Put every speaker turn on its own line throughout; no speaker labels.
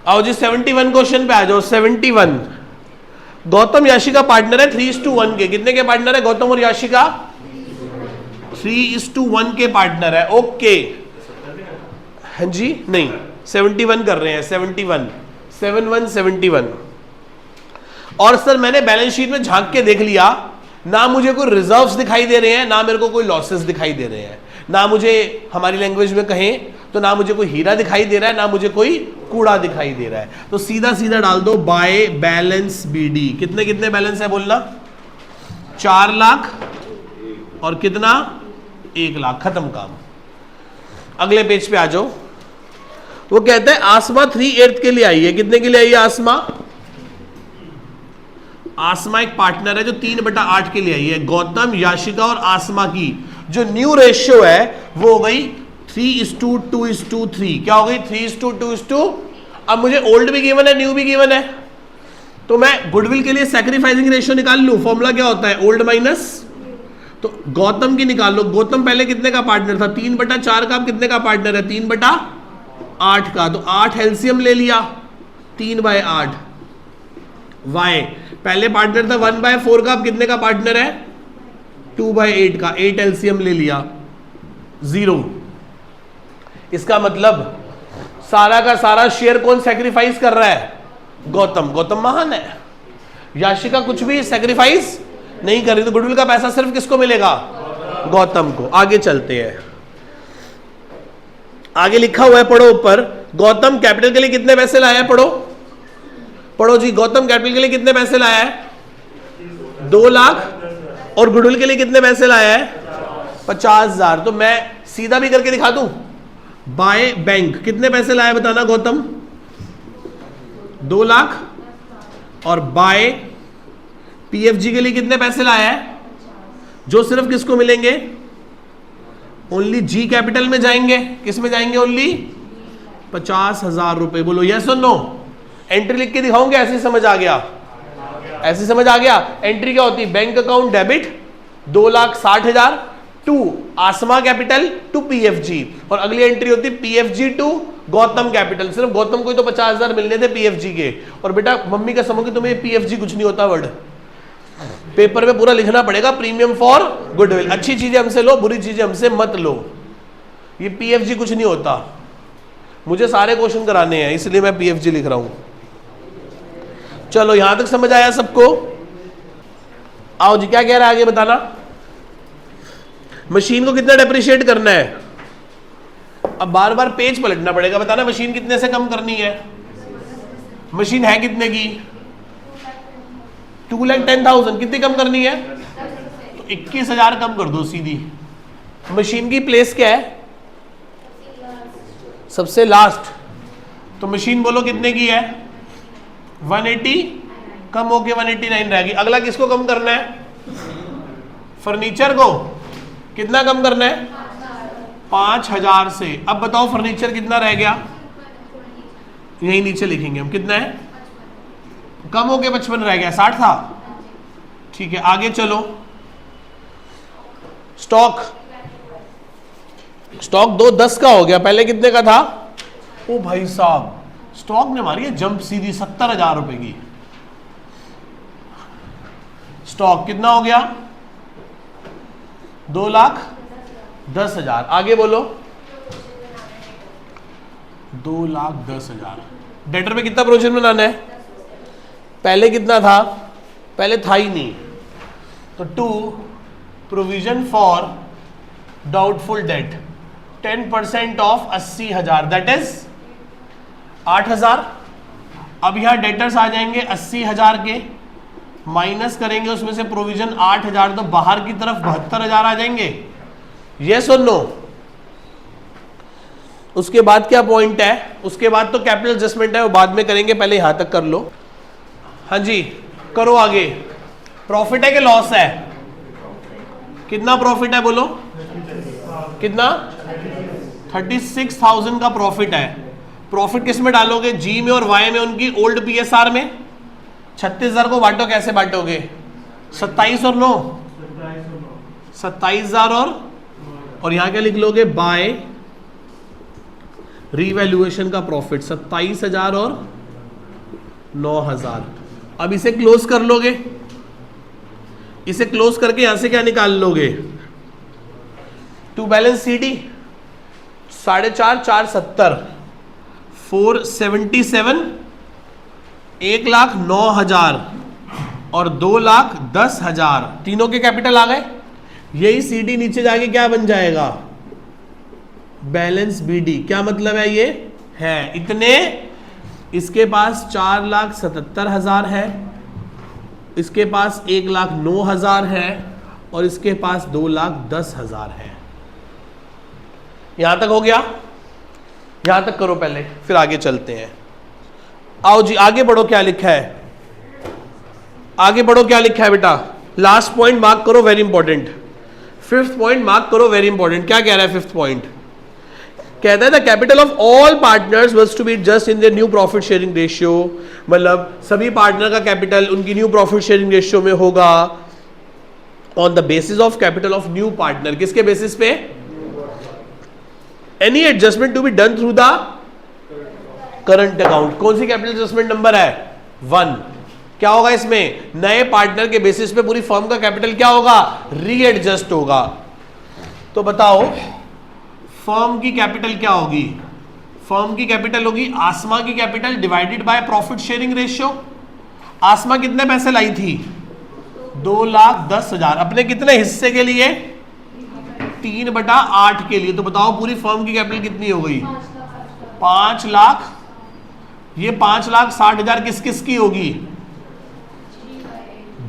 आओ जी 71 क्वेश्चन पे आ जाओ। 71 गौतम याशिका पार्टनर है 3:1 के। कितने के पार्टनर है गौतम और याशिका? 3:1 के पार्टनर है। ओके हाँ जी, नहीं 71 कर रहे हैं। 71 और सर मैंने बैलेंस शीट में झांक के देख लिया, ना मुझे कोई रिजर्व्स दिखाई दे रहे हैं, ना मेरे को कोई लॉसेस दिखाई दे रहे हैं, ना मुझे हमारी लैंग्वेज में कहें तो ना मुझे कोई हीरा दिखाई दे रहा है, ना मुझे कोई कूड़ा दिखाई दे रहा है। तो सीधा सीधा डाल दो बाय बैलेंस बीडी। कितने कितने बैलेंस है बोलना? 4 लाख और कितना? 1 लाख। खत्म काम। अगले पेज पे आ जाओ। वो कहता है आसमा 3/8 के लिए आई है। कितने के लिए आई है आसमा? आसमा एक पार्टनर है जो 3/8 के लिए आई है। गौतम, याशिका और आसमा की जो न्यू रेशियो है वो हो गई 3:2:3। क्या हो गई? 3:2:2। अब मुझे ओल्ड भी गिवन है, न्यू भी गिवन है, तो मैं गुडविल के लिए सैक्रिफाइसिंग रेशियो निकाल लूं। फॉर्मूला क्या होता है? ओल्ड माइनस, तो गौतम की निकाल लो। गौतम पहले कितने का पार्टनर था? 3/4 का। अब कितने का पार्टनर है? 3/8 का। तो 8 एलसीएम ले लिया, 3/8। वाई पहले पार्टनर था 1/4 का, अब कितने का पार्टनर है? 2/8 का। 8 एलसीएम ले लिया, 0। इसका मतलब सारा का सारा शेयर कौन सैक्रिफाइस कर रहा है? गौतम। गौतम महान है। याशिका कुछ भी सैक्रिफाइस नहीं कर रही, तो गुडविल का पैसा सिर्फ किसको मिलेगा? गौतम को। आगे चलते हैं। आगे लिखा हुआ है, पढ़ो ऊपर। गौतम कैपिटल के लिए कितने पैसे लाया है? पढ़ो पढ़ो जी। गौतम कैपिटल के लिए कितने पैसे लाया है? 2 लाख। और गुडविल के लिए कितने पैसे लाया है? 50,000। तो मैं सीधा भी करके दिखा दूं। बाय बैंक कितने पैसे लाया बताना गौतम? 2 लाख। और बाय पीएफजी के लिए कितने पैसे लाया है? जो सिर्फ किसको मिलेंगे? ओनली जी कैपिटल में जाएंगे। किस में जाएंगे? ओनली 50,000 रुपए। बोलो यस और नो। एंट्री लिख के दिखाऊंगे, ऐसे समझ आ गया? ऐसे समझ आ गया? एंट्री क्या होती है? Bank account debit 2,60,000 to Asma capital to PFG, और अगली एंट्री होती है पीएफजी टू गौतम कैपिटल। सिर्फ गौतम को ही तो 50,000 मिलने थे पीएफजी के। और बेटा मम्मी का समझ कि तुम्हें पीएफजी कुछ नहीं होता, वर्ड पेपर में पूरा लिखना पड़ेगा। Premium for goodwill. अच्छी चीजें हमसे लो, बुरी चीजें हमसे मत लो। ये पीएफजी कुछ नहीं होता। मुझे सारे क्वेश्चन कराने हैं, इसलिए मैं पीएफजी लिख रहा हूं। चलो यहां तक समझ आया सबको? आओ जी, क्या कह रहा है आगे बताना। मशीन को कितना डेप्रिशिएट करना है? अब बार बार पेज पलटना पड़ेगा। बताना मशीन कितने से कम करनी है? मशीन है कितने की? 2,10,000। कितनी कम करनी है? तो 21,000 कम कर दो सीधी। मशीन की प्लेस क्या है? सबसे लास्ट। तो मशीन बोलो कितने की है? 180 कम होके 189 रहेगी। अगला किसको कम करना है? फर्नीचर को। कितना कम करना है? 5,000 से। अब बताओ फर्नीचर कितना रह गया? यही नीचे लिखेंगे हम। कितना है? कम होके 55 रह गया। 60 था, ठीक है। आगे चलो। स्टॉक। स्टॉक 2,10 का हो गया। पहले कितने का था? ओ भाई साहब, स्टॉक ने मारी है जंप सीधी 70,000 रुपए की। स्टॉक कितना हो गया? 2,10,000। आगे बोलो। 2,10,000। डेटर पे कितना प्रोविजन बनाना है? पहले कितना था? पहले था ही नहीं, तो 2 provision for doubtful debt 10% of 80,000 that is 8,000। अब यहां डेटर्स आ जाएंगे 80,000 के, माइनस करेंगे उसमें से प्रोविजन 8,000, तो बाहर की तरफ 72,000 आ जाएंगे। यस और नो? उसके बाद क्या पॉइंट है? उसके बाद तो कैपिटल एडजस्टमेंट है, वो बाद में करेंगे, पहले यहां तक कर लो। हाँ जी करो आगे। प्रॉफिट है कि लॉस है? कितना प्रॉफिट है बोलो? कितना? 36,000 का प्रॉफिट है। प्रॉफिट किस में डालोगे? जी में और वाई में, उनकी ओल्ड पीएसआर में। 36,000 को बांटो, कैसे बांटोगे? 27 और 9, 27,000 और यहां क्या लिख लोगे? बाय रीवैल्यूएशन का प्रॉफिट 27,000 और 9,000। अब इसे क्लोज कर लोगे, इसे क्लोज करके यहां से क्या निकाल लोगे? टू बैलेंस CD 4.5 470 477 1,09,000 और 2,10,000 तीनों के कैपिटल आ गए। यही CD नीचे जाके क्या बन जाएगा? Balance BD। क्या मतलब है? ये है इतने, इसके पास 4,77,000 है, इसके पास 1,09,000 है और इसके पास 2,10,000 है। यहां तक हो गया? यहां तक करो पहले, फिर आगे चलते हैं। आओ जी आगे बढ़ो, क्या लिखा है? आगे बढ़ो, क्या लिखा है बेटा? लास्ट पॉइंट मार्क करो, very important. Fifth point mark करो, वेरी इंपॉर्टेंट। क्या कह रहा है फिफ्थ पॉइंट? कहता है the capital of all partners was to be just in the new profit sharing ratio. मतलब सभी पार्टनर का कैपिटल उनकी न्यू प्रॉफिट शेयरिंग रेशियो में होगा on the basis of capital of new partner. किसके basis पे? Any adjustment to be done through the current account. कौन सी कैपिटल एडजस्टमेंट नंबर है? 1। क्या होगा इसमें? नए पार्टनर के बेसिस पे पूरी फर्म का कैपिटल क्या होगा? रीएडजस्ट होगा। तो बताओ फर्म की कैपिटल क्या होगी? फर्म की कैपिटल होगी आसमा की capital divided by profit sharing ratio. Asma कितने पैसे लाई थी? 2,10,000 अपने कितने हिस्से के लिए? 3/8 के लिए। तो बताओ पूरी फर्म की कैपिटल कितनी हो गई? 5 लाख। ये 5,60,000 किस किस की होगी?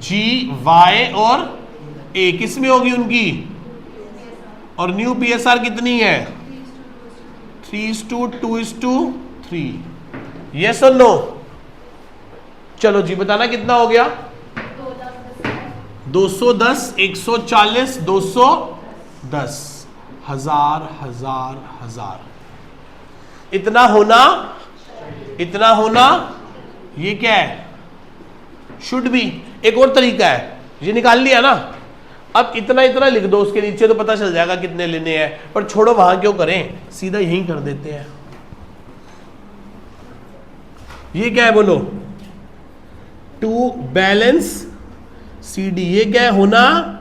G, Y और A किस में होगी उनकी? और न्यू PSR कितनी है? 3:2:3। यस और नो? चलो जी बताना कितना हो गया? 210, 140, 210, 1000। इतना होना, इतना होना, ये क्या है? Should be. एक और तरीका है, ये निकाल लिया ना, अब इतना इतना लिख दो उसके नीचे तो पता चल जाएगा कितने लेने हैं। पर छोड़ो वहां क्यों करें, सीधा यहीं कर देते हैं। ये क्या है बोलो? To balance CD। ये क्या है? होना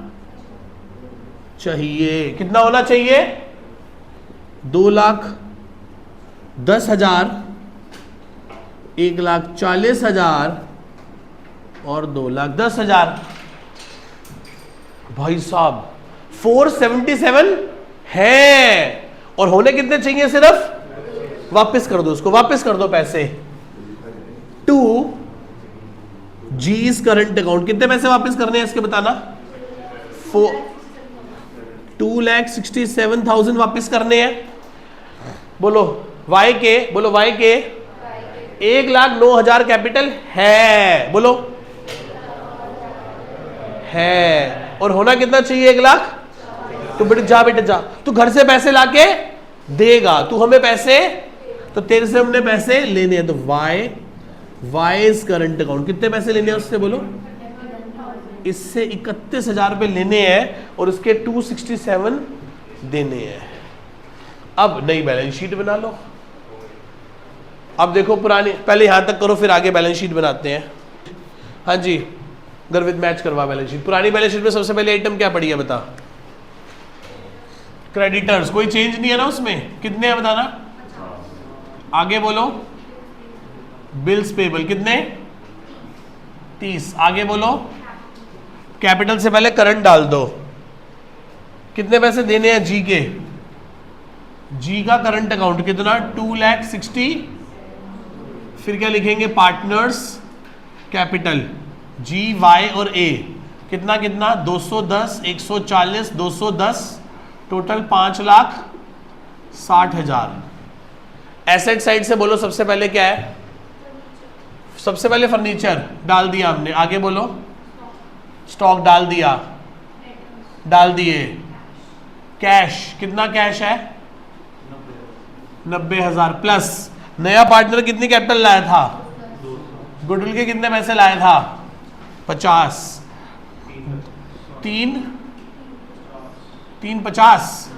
चाहिए। कितना होना चाहिए? 2,10,000, 1,40,000 और 2,10,000। भाई साहब 477 है और होने कितने चाहिए? सिर्फ वापस कर दो उसको, वापस कर दो पैसे। To G's current account. कितने पैसे वापस करने हैं इसके बताना? 2,67,000 वापस करने हैं। बोलो Y के, बोलो Y के 1,09,000 कैपिटल है। बोलो है और होना कितना चाहिए? 1,00,000। तो बेटे जा, बेटे जा, तू घर से पैसे लाके देगा, तू हमें पैसे, तो तेरे से हमने पैसे लेने हैं। तो वाइज करंट अकाउंट कितने पैसे लेने हैं उससे? बोलो इससे 31,000 रुपए लेने हैं और उसके 267 देने हैं। अब नई बैलेंस शीट बना लो। अब देखो पुरानी, पहले यहां तक करो फिर आगे बैलेंस शीट बनाते हैं। हाँ जी गर्वित मैच करवा बैलेंस शीट। पुरानी बैलेंस शीट में सबसे पहले आइटम क्या पड़ी है बता? क्रेडिटर्स। कोई चेंज नहीं है ना उसमें? कितने हैं बताना? आगे बोलो। बिल्स पेबल कितने? 30। आगे बोलो। कैपिटल से पहले करंट डाल दो। कितने पैसे देने हैं जी के? जी का करंट अकाउंट कितना? 2,60,000। फिर क्या लिखेंगे? पार्टनर्स कैपिटल G, Y और A कितना कितना? 210, 140, 210, टोटल 5,60,000। एसेट साइड से बोलो सबसे पहले क्या है? सबसे पहले फर्नीचर डाल दिया हमने। आगे बोलो। स्टॉक डाल दिया, डाल दिए। कैश कितना कैश है? 90,000 प्लस नया पार्टनर कितनी कैपिटल लाया था? गुडविल के कितने पैसे लाया था? 50। 3 50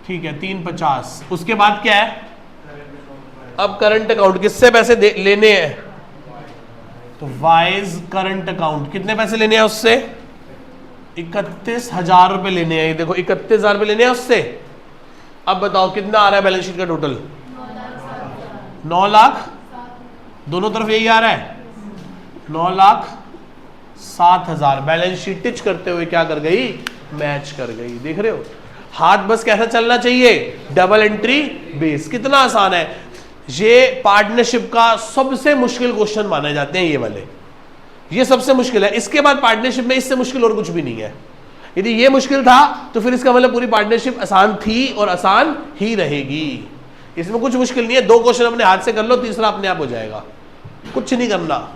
ठीक है 350। उसके बाद क्या है? अब करंट अकाउंट, किससे पैसे लेने हैं? तो वाइज करंट अकाउंट, कितने पैसे लेने हैं उससे? 31,000 रुपए लेने हैं। देखो 31,000 रुपए लेने हैं उससे। अब बताओ कितना आ रहा है बैलेंस शीट का टोटल? 9 लाख, दोनों तरफ यही आ रहा है, 9,07,000। बैलेंस शीट टिच करते हुए क्या कर गई? मैच कर गई। देख रहे हो हाथ बस कैसा चलना चाहिए? Double entry base. कितना आसान है ये। पार्टनरशिप का सबसे मुश्किल क्वेश्चन माने जाते हैं ये वाले, ये सबसे मुश्किल है। इसके बाद पार्टनरशिप में इससे मुश्किल और कुछ भी नहीं है। यदि ये मुश्किल था तो फिर इसका मतलब पूरी पार्टनरशिप आसान थी और आसान ही रहेगी। इसमें कुछ मुश्किल नहीं है। 2 क्वेश्चन अपने हाथ से कर लो, तीसरा अपने आप हो जाएगा, कुछ नहीं करना।